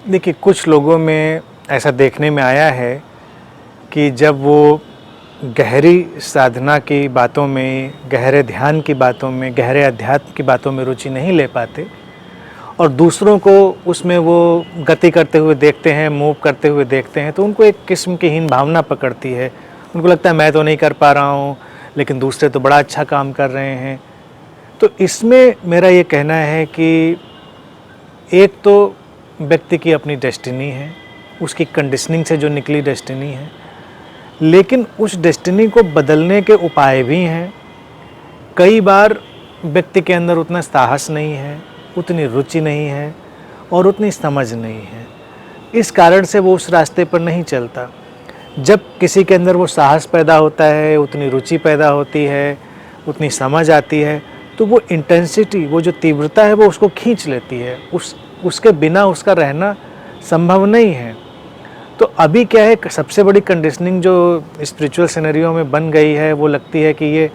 देखिए, कुछ लोगों में ऐसा देखने में आया है कि जब वो गहरी साधना की बातों में, गहरे ध्यान की बातों में, गहरे अध्यात्म की बातों में रुचि नहीं ले पाते और दूसरों को उसमें वो गति करते हुए देखते हैं, मूव करते हुए देखते हैं, तो उनको एक किस्म की हीन भावना पकड़ती है। उनको लगता है मैं तो नहीं कर पा रहा हूँ, लेकिन दूसरे तो बड़ा अच्छा काम कर रहे हैं। तो इसमें मेरा ये कहना है कि एक तो व्यक्ति की अपनी डेस्टिनी है, उसकी कंडीशनिंग से जो निकली डेस्टिनी है, लेकिन उस डेस्टिनी को बदलने के उपाय भी हैं। कई बार व्यक्ति के अंदर उतना साहस नहीं है, उतनी रुचि नहीं है और उतनी समझ नहीं है। इस कारण से वो उस रास्ते पर नहीं चलता। जब किसी के अंदर वो साहस पैदा होता है, उतनी रुचि पैदा होती है, उतनी समझ आती है, तो वो इंटेंसिटी, वो जो तीव्रता है, वो उसको खींच लेती है। उसके बिना उसका रहना संभव नहीं है। तो अभी क्या है, सबसे बड़ी कंडीशनिंग जो स्पिरिचुअल सिनेरियो में बन गई है, वो लगती है कि ये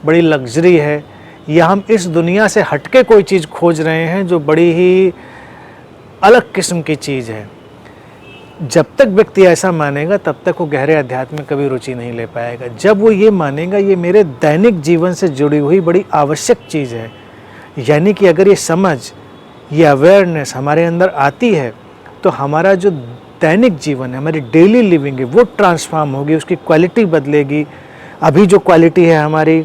बड़ी लग्जरी है, या हम इस दुनिया से हटके कोई चीज़ खोज रहे हैं जो बड़ी ही अलग किस्म की चीज़ है। जब तक व्यक्ति ऐसा मानेगा तब तक वो गहरे अध्यात्म में कभी रुचि नहीं ले पाएगा। जब वो ये मानेगा ये मेरे दैनिक जीवन से जुड़ी हुई बड़ी आवश्यक चीज़ है, यानी कि अगर ये समझ, ये अवेयरनेस हमारे अंदर आती है तो हमारा जो दैनिक जीवन है, हमारी डेली लिविंग है, वो ट्रांसफॉर्म होगी, उसकी क्वालिटी बदलेगी। अभी जो क्वालिटी है हमारी,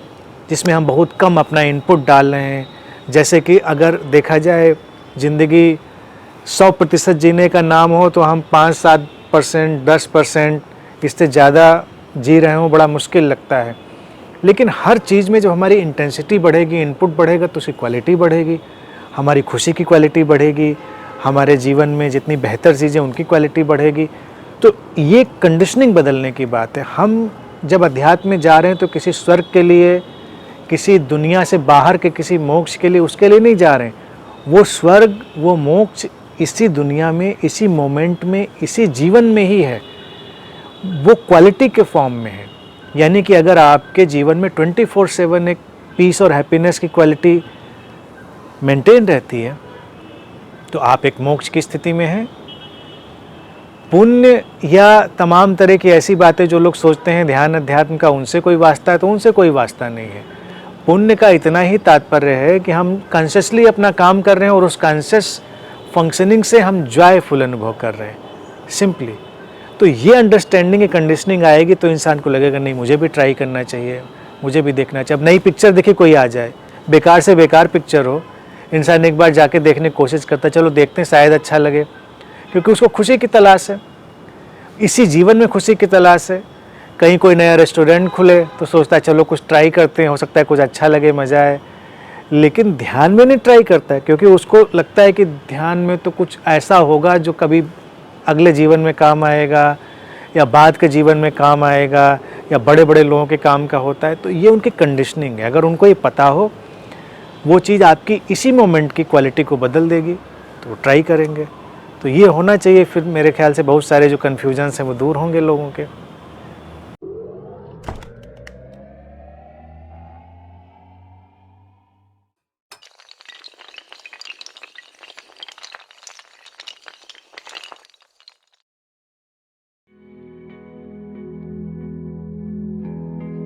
जिसमें हम बहुत कम अपना इनपुट डाल रहे हैं, जैसे कि अगर देखा जाए ज़िंदगी 100% जीने का नाम हो तो हम 5-7%, 10%, इससे ज़्यादा जी रहे हों, बड़ा मुश्किल लगता है। लेकिन हर चीज़ में जब हमारी इंटेंसिटी बढ़ेगी, इनपुट बढ़ेगा, तो उसकी क्वालिटी बढ़ेगी, हमारी खुशी की क्वालिटी बढ़ेगी, हमारे जीवन में जितनी बेहतर चीज़ें उनकी क्वालिटी बढ़ेगी। तो ये कंडीशनिंग बदलने की बात है। हम जब अध्यात्म में जा रहे हैं तो किसी स्वर्ग के लिए, किसी दुनिया से बाहर के किसी मोक्ष के लिए, उसके लिए नहीं जा रहे हैं। वो स्वर्ग, वो मोक्ष इसी दुनिया में, इसी मोमेंट में, इसी जीवन में ही है। वो क्वालिटी के फॉर्म में है। यानी कि अगर आपके जीवन में 24/7 एक पीस और हैप्पीनेस की क्वालिटी मेंटेन रहती है तो आप एक मोक्ष की स्थिति में हैं। पुण्य या तमाम तरह की ऐसी बातें जो लोग सोचते हैं ध्यान अध्यात्म का उनसे कोई वास्ता है, तो उनसे कोई वास्ता नहीं है। पुण्य का इतना ही तात्पर्य है कि हम कॉन्शियसली अपना काम कर रहे हैं और उस कॉन्शियस फंक्शनिंग से हम जॉयफुल अनुभव कर रहे हैं, सिंपली। तो ये अंडरस्टैंडिंग की कंडीशनिंग आएगी तो इंसान को लगेगा नहीं, मुझे भी ट्राई करना चाहिए, मुझे भी देखना चाहिए। अब नई पिक्चर देखी कोई आ जाए, बेकार से बेकार पिक्चर हो, इंसान एक बार जाके देखने की कोशिश करता है, चलो देखते हैं शायद अच्छा लगे, क्योंकि उसको खुशी की तलाश है, इसी जीवन में खुशी की तलाश है। कहीं कोई नया रेस्टोरेंट खुले तो सोचता है चलो कुछ ट्राई करते हैं, हो सकता है कुछ अच्छा लगे, मज़ा आए। लेकिन ध्यान में नहीं ट्राई करता है, क्योंकि उसको लगता है कि ध्यान में तो कुछ ऐसा होगा जो कभी अगले जीवन में काम आएगा, या बाद के जीवन में काम आएगा, या बड़े बड़े लोगों के काम का होता है। तो ये उनकी कंडीशनिंग है। अगर उनको ये पता हो वो चीज़ आपकी इसी मोमेंट की क्वालिटी को बदल देगी तो वो ट्राई करेंगे। तो ये होना चाहिए, फिर मेरे ख्याल से बहुत सारे जो कन्फ्यूजन्स हैं वो दूर होंगे लोगों के।